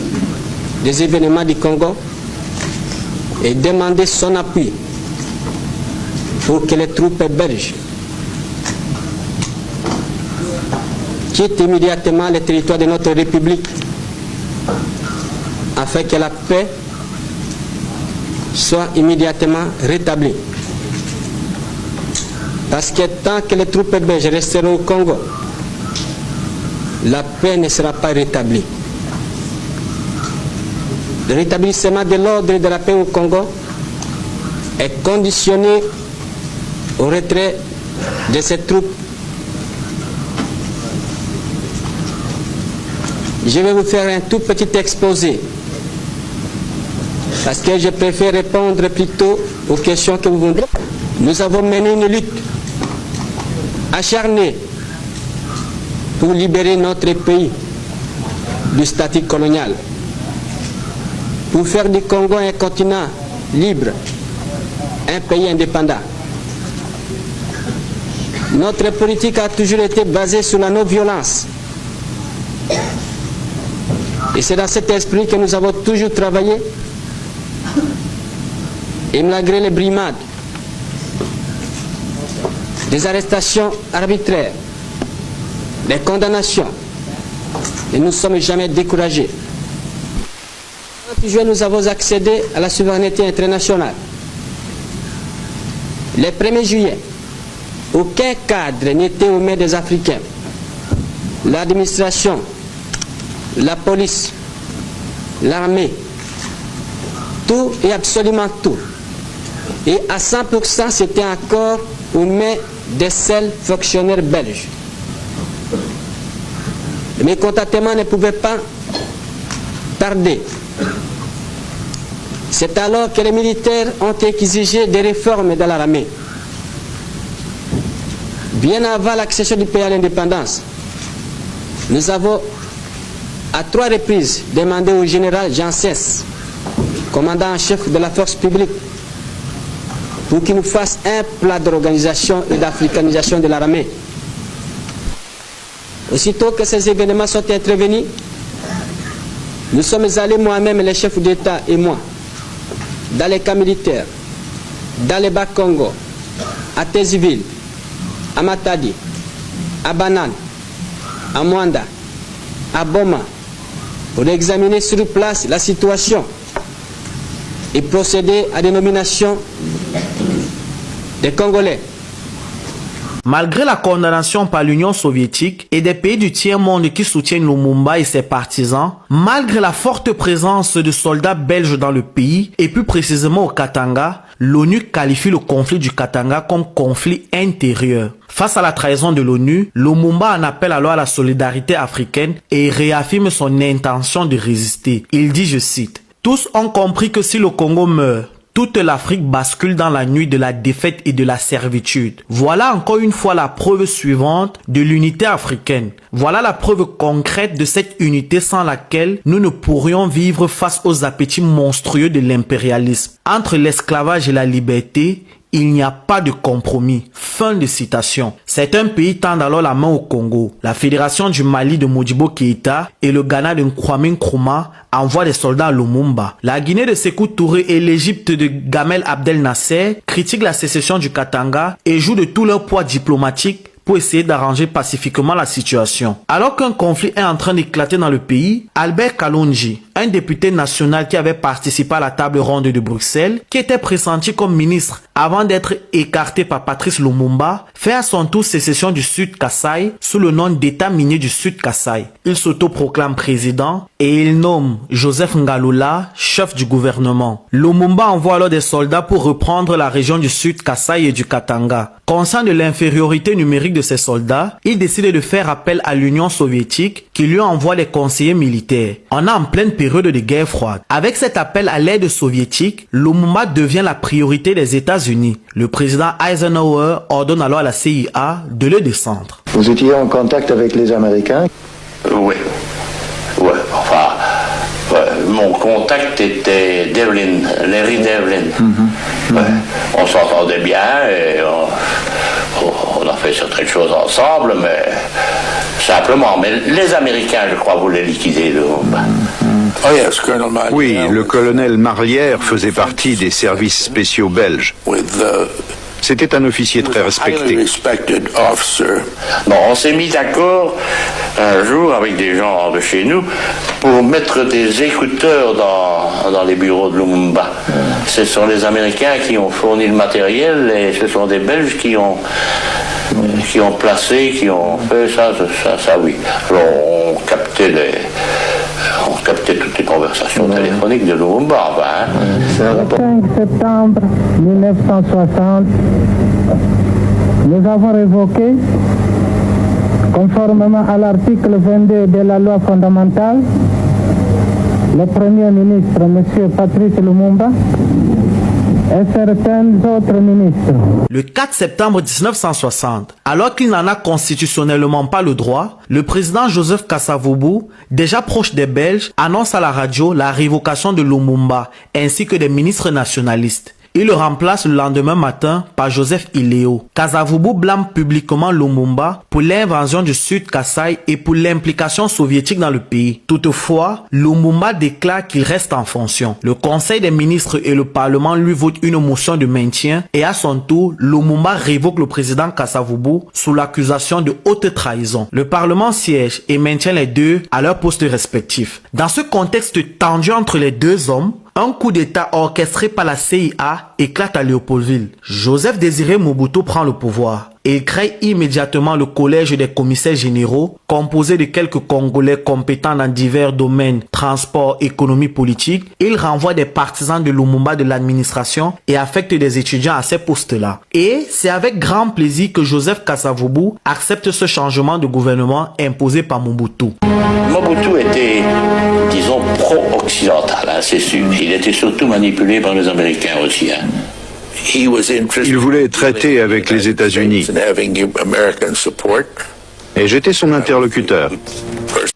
des événements du Congo et demander son appui pour que les troupes belges quittent immédiatement le territoire de notre République afin que la paix soit immédiatement rétablie. Parce que tant que les troupes belges resteront au Congo, la paix ne sera pas rétablie. Le rétablissement de l'ordre et de la paix au Congo est conditionné au retrait de ces troupes. Je vais vous faire un tout petit exposé parce que je préfère répondre plutôt aux questions que vous voudrez. Nous avons mené une lutte acharnée pour libérer notre pays du statut colonial, pour faire du Congo un continent libre, un pays indépendant. Notre politique a toujours été basée sur la non-violence. Et c'est dans cet esprit que nous avons toujours travaillé. Et malgré les brimades, des arrestations arbitraires, des condamnations, et nous ne sommes jamais découragés. Le 30 juin, nous avons accédé à la souveraineté internationale. Le 1er juillet, aucun cadre n'était aux mains des Africains. L'administration, la police, l'armée, tout et absolument tout. Et à 100%, c'était encore aux mains des seuls fonctionnaires belges. Le mécontentement ne pouvait pas tarder. C'est alors que les militaires ont exigé des réformes dans l'armée. Bien avant l'accession du pays à l'indépendance, nous avons à 3 reprises demandé au général Jean Sès, commandant en chef de la force publique, pour qu'il nous fasse un plan d'organisation et d'africanisation de l'armée. Aussitôt que ces événements sont intervenus, nous sommes allés moi-même, les chefs d'État et moi, dans les camps militaires, dans les Bas-Congo, à Téziville, à Matadi, à Banane, à Mwanda, à Boma, pour examiner sur place la situation et procéder à des nominations des Congolais. Malgré la condamnation par l'Union soviétique et des pays du tiers-monde qui soutiennent Lumumba et ses partisans, malgré la forte présence de soldats belges dans le pays, et plus précisément au Katanga, l'ONU qualifie le conflit du Katanga comme conflit intérieur. Face à la trahison de l'ONU, Lumumba en appelle alors à la solidarité africaine et réaffirme son intention de résister. Il dit, je cite, « Tous ont compris que si le Congo meurt, toute l'Afrique bascule dans la nuit de la défaite et de la servitude. Voilà encore une fois la preuve suivante de l'unité africaine. Voilà la preuve concrète de cette unité sans laquelle nous ne pourrions vivre face aux appétits monstrueux de l'impérialisme. Entre l'esclavage et la liberté, il n'y a pas de compromis. » Fin de citation. Certains pays tendent alors la main au Congo. La Fédération du Mali de Modibo Keïta et le Ghana de Kwame Nkrumah envoient des soldats à Lumumba. La Guinée de Sékou Touré et l'Égypte de Gamel Abdel Nasser critiquent la sécession du Katanga et jouent de tout leur poids diplomatique pour essayer d'arranger pacifiquement la situation. Alors qu'un conflit est en train d'éclater dans le pays, Albert Kalonji, un député national qui avait participé à la table ronde de Bruxelles, qui était pressenti comme ministre avant d'être écarté par Patrice Lumumba, fait à son tour sécession du Sud Kasaï sous le nom d'État minier du Sud Kasaï. Il s'autoproclame président et il nomme Joseph Ngalula chef du gouvernement. Lumumba envoie alors des soldats pour reprendre la région du Sud Kasaï et du Katanga. Conscient de l'infériorité numérique de ses soldats, il décide de faire appel à l'Union soviétique qui lui envoie des conseillers militaires. On est en pleine période de guerre froide. Avec cet appel à l'aide soviétique, Lumumba devient la priorité des États-Unis États-Unis. Le président Eisenhower ordonne alors à la CIA de le descendre. Vous étiez en contact avec les Américains? Oui. Ouais, enfin, mon contact était Devlin, Larry Devlin. Ouais. On s'entendait bien et on a fait certaines choses ensemble, mais simplement. Mais les Américains, je crois, voulaient liquider le Lumumba. Oui, le colonel Marlière faisait partie des services spéciaux belges. C'était un officier très respecté. Bon, on s'est mis d'accord un jour avec des gens de chez nous pour mettre des écouteurs dans les bureaux de Lumumba. Ce sont les Américains qui ont fourni le matériel et ce sont des Belges qui ont placé, qui ont fait ça, oui. Alors on captait toutes les conversations téléphoniques de Lumumba. 5 septembre 1960, nous avons révoqué, conformément à l'article 22 de la loi fondamentale, le Premier ministre, M. Patrice Lumumba, et certains autres ministres. Le 4 septembre 1960, alors qu'il n'en a constitutionnellement pas le droit, le président Joseph Kasavubu, déjà proche des Belges, annonce à la radio la révocation de Lumumba ainsi que des ministres nationalistes. Il le remplace le lendemain matin par Joseph Iléo. Kasavubu blâme publiquement Lumumba pour l'invasion du Sud Kasaï et pour l'implication soviétique dans le pays. Toutefois, Lumumba déclare qu'il reste en fonction. Le Conseil des ministres et le Parlement lui votent une motion de maintien et à son tour, Lumumba révoque le président Kasavubu sous l'accusation de haute trahison. Le Parlement siège et maintient les deux à leurs postes respectifs. Dans ce contexte tendu entre les deux hommes, un coup d'État orchestré par la CIA éclate à Léopoldville. Joseph Désiré Mobutu prend le pouvoir. Il crée immédiatement le collège des commissaires généraux, composé de quelques Congolais compétents dans divers domaines, transport, économie, politique. Il renvoie des partisans de Lumumba de l'administration et affecte des étudiants à ces postes-là. Et c'est avec grand plaisir que Joseph Kasavubu accepte ce changement de gouvernement imposé par Mobutu. Mobutu était, disons, pro-occidental, hein, c'est sûr. Il était surtout manipulé par les Américains aussi. Hein. Il voulait traiter avec les États-Unis. Et j'étais son interlocuteur.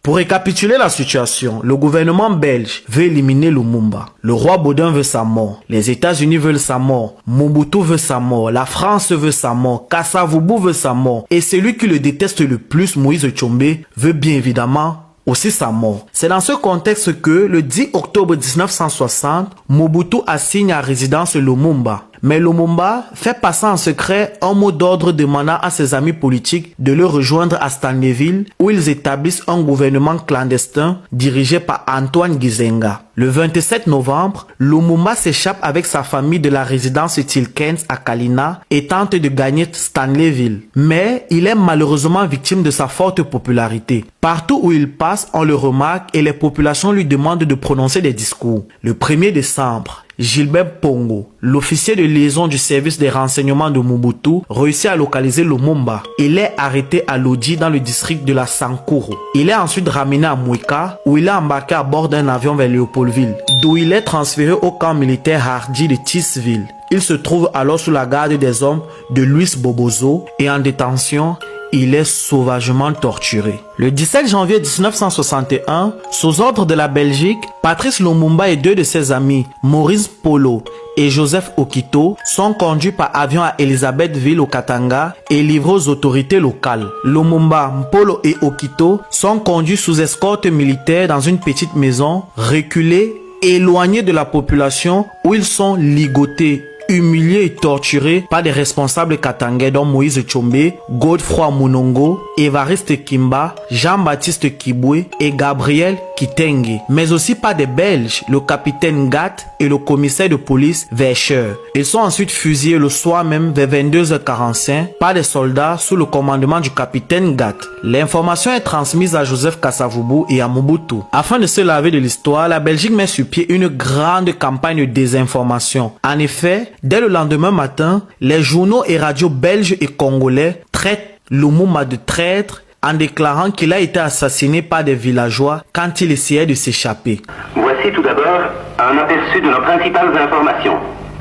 Pour récapituler la situation, le gouvernement belge veut éliminer Lumumba. Le roi Baudin veut sa mort. Les États-Unis veulent sa mort. Mobutu veut sa mort. La France veut sa mort. Kasavubu veut sa mort. Et celui qui le déteste le plus, Moïse Tshombe, veut bien évidemment aussi sa mort. C'est dans ce contexte que, le 10 octobre 1960, Mobutu assigne à résidence Lumumba. Mais Lumumba fait passer en secret un mot d'ordre demandant à ses amis politiques de le rejoindre à Stanleyville où ils établissent un gouvernement clandestin dirigé par Antoine Gizenga. Le 27 novembre, Lumumba s'échappe avec sa famille de la résidence Tilkens à Kalina et tente de gagner Stanleyville. Mais il est malheureusement victime de sa forte popularité. Partout où il passe, on le remarque et les populations lui demandent de prononcer des discours. Le 1er décembre, Gilbert Pongo, l'officier de liaison du service des renseignements de Mobutu, réussit à localiser Lumumba. Il est arrêté à Lodi dans le district de la Sankuru. Il est ensuite ramené à Mweka où il est embarqué à bord d'un avion vers Léopoldville, d'où il est transféré au camp militaire Hardy de Tisville. Il se trouve alors sous la garde des hommes de Luis Bobozo et en détention. Il est sauvagement torturé. Le 17 janvier 1961, sous ordre de la Belgique, Patrice Lumumba et deux de ses amis, Maurice Polo et Joseph Okito, sont conduits par avion à Elisabethville au Katanga et livrés aux autorités locales. Lumumba, Mpolo et Okito sont conduits sous escorte militaire dans une petite maison, reculée, éloignée de la population où ils sont ligotés, humiliés et torturés par des responsables katangais dont Moïse Tshombe, Godefroy Munongo, Évariste Kimba, Jean-Baptiste Kibwe et Gabriel Kitenge, mais aussi par des Belges, le capitaine Gatt et le commissaire de police Vescher. Ils sont ensuite fusillés le soir même vers 22h45 par des soldats sous le commandement du capitaine Gatt. L'information est transmise à Joseph Kasavubu et à Mobutu. Afin de se laver de l'histoire, la Belgique met sur pied une grande campagne de désinformation. En effet, dès le lendemain matin, les journaux et radios belges et congolais traitent Lumumba de traître en déclarant qu'il a été assassiné par des villageois quand il essayait de s'échapper. Voici tout d'abord un aperçu de nos principales informations.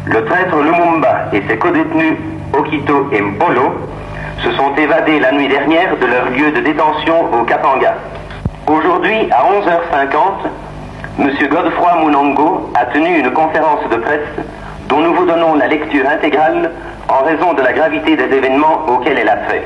Le traître Lumumba et ses codétenus Okito et Mpolo se sont évadés la nuit dernière de leur lieu de détention au Katanga. Aujourd'hui, à 11h50, M. Godefroy Munongo a tenu une conférence de presse dont nous vous donnons la lecture intégrale en raison de la gravité des événements auxquels elle a trait.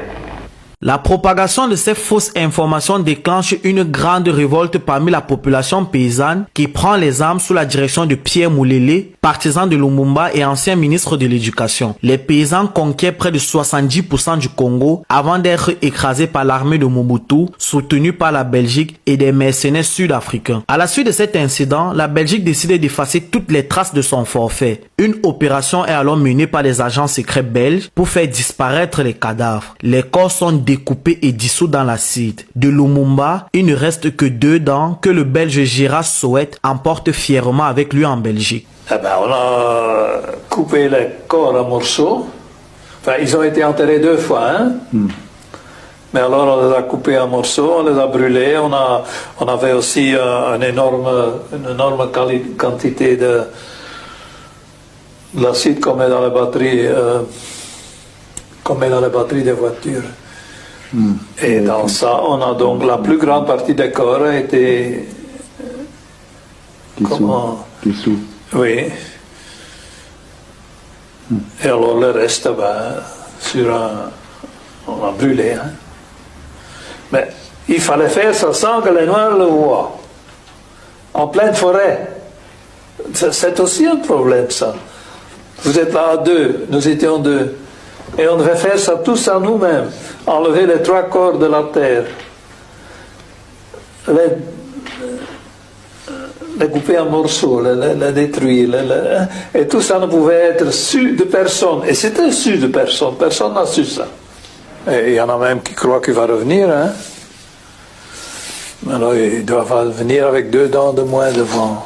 La propagation de ces fausses informations déclenche une grande révolte parmi la population paysanne qui prend les armes sous la direction de Pierre Moulélé, partisan de Lumumba et ancien ministre de l'Éducation. Les paysans conquièrent près de 70% du Congo avant d'être écrasés par l'armée de Mobutu, soutenue par la Belgique et des mercenaires sud-africains. À la suite de cet incident, la Belgique décide d'effacer toutes les traces de son forfait. Une opération est alors menée par des agents secrets belges pour faire disparaître les cadavres. Les corps sont découpés et dissous dans l'acide. De Lumumba, il ne reste que 2 dents que le Belge Gérard Soet emporte fièrement avec lui en Belgique. Eh ben, on a coupé les corps en morceaux. Enfin, ils ont été enterrés 2 fois, hein. Mais alors on les a coupés en morceaux, on les a brûlés. On avait aussi une énorme quantité de l'acide qu'on met dans les batteries des voitures. Et dans ça, on a donc la plus grande partie des corps a été dissous. Oui. Et alors le reste, on a brûlé. Hein. Mais il fallait faire ça sans que les Noirs le voient. En pleine forêt. C'est aussi un problème, ça. Vous êtes là à 2, nous étions 2. Et on devait faire ça tous à nous-mêmes. Enlever les 3 corps de la terre. Les couper en morceaux, les détruire. Et tout ça ne pouvait être su de personne. Et c'était su de personne. Personne n'a su ça. Et il y en a même qui croient qu'il va revenir. Hein? Alors il doit venir avec 2 dents de moins devant.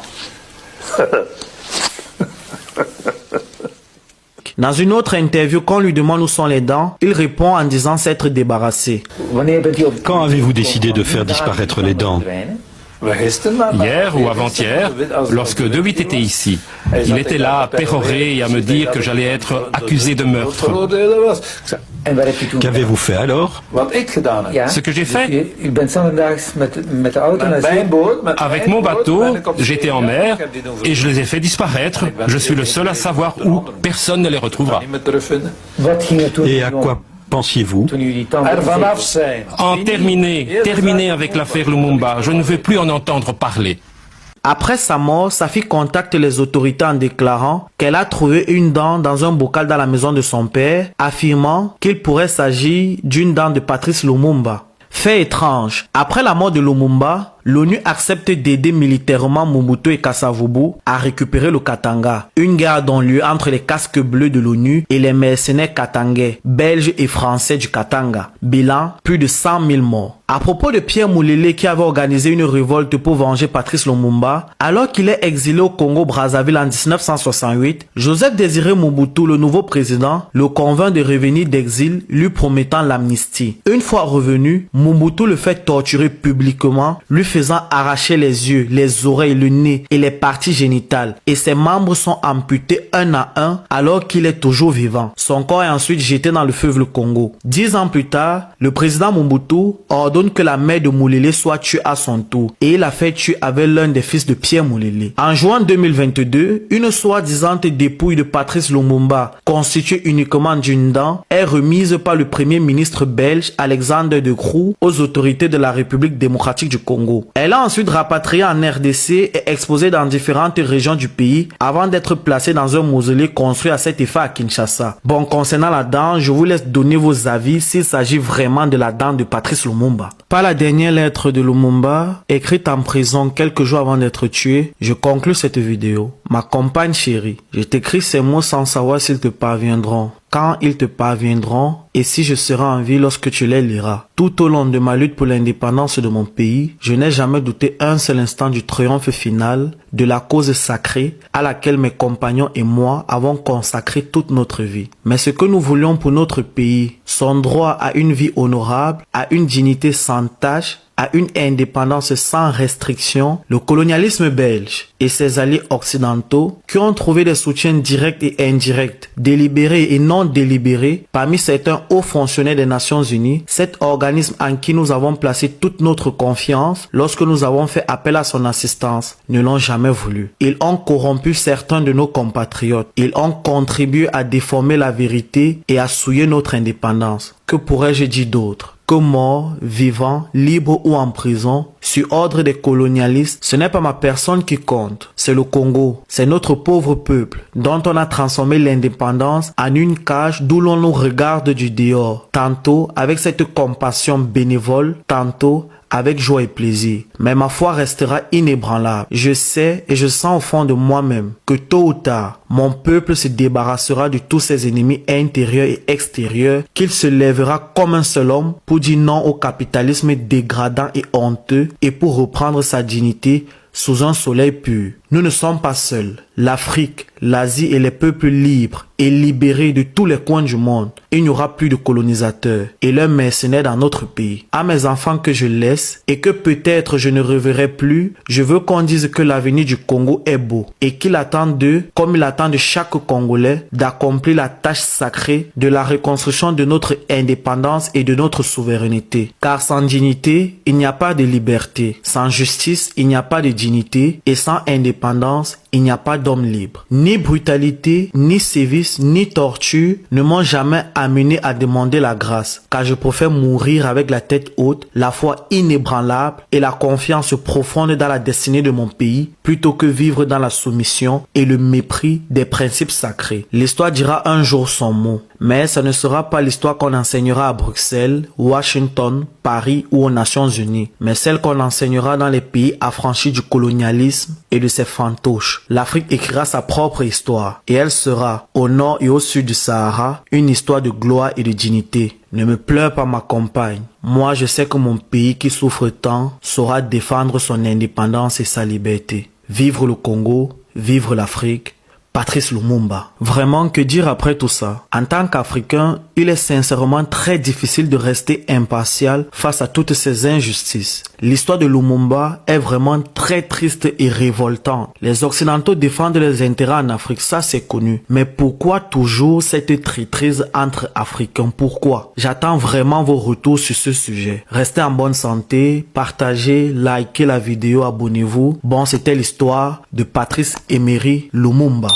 Dans une autre interview, quand on lui demande où sont les dents, il répond en disant s'être débarrassé. Quand avez-vous décidé de faire disparaître les dents ? Hier ou avant-hier, lorsque De Witt était ici, il était là à pérorer et à me dire que j'allais être accusé de meurtre. Qu'avez-vous fait alors ? Ce que j'ai fait, avec mon bateau, j'étais en mer et je les ai fait disparaître. Je suis le seul à savoir où, personne ne les retrouvera. Et à quoi pensiez-vous ? En terminer avec l'affaire Lumumba. Je ne veux plus en entendre parler. Après sa mort, sa fille contacte les autorités en déclarant qu'elle a trouvé une dent dans un bocal dans la maison de son père, affirmant qu'il pourrait s'agir d'une dent de Patrice Lumumba. Fait étrange, après la mort de Lumumba, l'ONU accepte d'aider militairement Mobutu et Kasavubu à récupérer le Katanga. Une guerre donne lieu entre les casques bleus de l'ONU et les mercenaires katangais, belges et français du Katanga. Bilan, plus de 100 000 morts. À propos de Pierre Moulélé qui avait organisé une révolte pour venger Patrice Lumumba, alors qu'il est exilé au Congo-Brazzaville en 1968, Joseph Désiré Mobutu, le nouveau président, le convainc de revenir d'exil, lui promettant l'amnistie. Une fois revenu, Mobutu le fait torturer publiquement, lui faisant arracher les yeux, les oreilles, le nez et les parties génitales. Et ses membres sont amputés un à un alors qu'il est toujours vivant. Son corps est ensuite jeté dans le fleuve Congo. 10 ans plus tard, le président Mobutu ordonne que la mère de Moulélé soit tuée à son tour et il a fait tuer avec l'un des fils de Pierre Moulélé. En juin 2022, une soi-disant dépouille de Patrice Lumumba, constituée uniquement d'une dent, est remise par le premier ministre belge Alexander De Croo aux autorités de la République démocratique du Congo. Elle a ensuite rapatrié en RDC et exposée dans différentes régions du pays avant d'être placée dans un mausolée construit à cet effet à Kinshasa. Bon, concernant la dent, je vous laisse donner vos avis s'il s'agit vraiment de la dent de Patrice Lumumba. Par la dernière lettre de Lumumba, écrite en prison quelques jours avant d'être tué, je conclus cette vidéo. Ma compagne chérie, je t'écris ces mots sans savoir s'ils te parviendront, quand ils te parviendront et si je serai en vie lorsque tu les liras. Tout au long de ma lutte pour l'indépendance de mon pays, je n'ai jamais douté un seul instant du triomphe final, de la cause sacrée à laquelle mes compagnons et moi avons consacré toute notre vie. Mais ce que nous voulions pour notre pays, son droit à une vie honorable, à une dignité sans tache, à une indépendance sans restriction, le colonialisme belge et ses alliés occidentaux qui ont trouvé des soutiens directs et indirects, délibérés et non délibérés parmi certains hauts fonctionnaires des Nations Unies, cet organisme en qui nous avons placé toute notre confiance lorsque nous avons fait appel à son assistance, ne l'ont jamais voulu. Ils ont corrompu certains de nos compatriotes. Ils ont contribué à déformer la vérité et à souiller notre indépendance. Que pourrais-je dire d'autre? Que morts, vivants, libres ou en prison, sur ordre des colonialistes, ce n'est pas ma personne qui compte, c'est le Congo, c'est notre pauvre peuple, dont on a transformé l'indépendance en une cage d'où l'on nous regarde du dehors, tantôt avec cette compassion bénévole, tantôt avec joie et plaisir. Mais ma foi restera inébranlable. Je sais et je sens au fond de moi-même que tôt ou tard, mon peuple se débarrassera de tous ses ennemis intérieurs et extérieurs, qu'il se lèvera comme un seul homme pour dire non au capitalisme dégradant et honteux et pour reprendre sa dignité sous un soleil pur. Nous ne sommes pas seuls. L'Afrique, l'Asie et les peuples libres et libérés de tous les coins du monde. Il n'y aura plus de colonisateurs et leurs mercenaires dans notre pays. À mes enfants que je laisse et que peut-être je ne reverrai plus, je veux qu'on dise que l'avenir du Congo est beau et qu'il attend d'eux, comme il attend de chaque Congolais, d'accomplir la tâche sacrée de la reconstruction de notre indépendance et de notre souveraineté. Car sans dignité, il n'y a pas de liberté. Sans justice, il n'y a pas de dignité. Et sans indépendance, il n'y a pas d'homme libre. Ni brutalité, ni sévice, ni torture ne m'ont jamais amené à demander la grâce, car je préfère mourir avec la tête haute, la foi inébranlable et la confiance profonde dans la destinée de mon pays, plutôt que vivre dans la soumission et le mépris des principes sacrés. L'histoire dira un jour son mot, mais ce ne sera pas l'histoire qu'on enseignera à Bruxelles, Washington, Paris ou aux Nations Unies, mais celle qu'on enseignera dans les pays affranchis du colonialisme et de ses fantoches. L'Afrique écrira sa propre histoire et elle sera, au nord et au sud du Sahara, une histoire de gloire et de dignité. Ne me pleure pas ma compagne. Moi, je sais que mon pays qui souffre tant saura défendre son indépendance et sa liberté. Vivre le Congo, vivre l'Afrique. Patrice Lumumba. Vraiment, que dire après tout ça? En tant qu'Africain, il est sincèrement très difficile de rester impartial face à toutes ces injustices. L'histoire de Lumumba est vraiment très triste et révoltante. Les Occidentaux défendent les intérêts en Afrique, ça c'est connu. Mais pourquoi toujours cette traîtrise entre Africains? Pourquoi? J'attends vraiment vos retours sur ce sujet. Restez en bonne santé, partagez, likez la vidéo, abonnez-vous. Bon, c'était l'histoire de Patrice Emery Lumumba.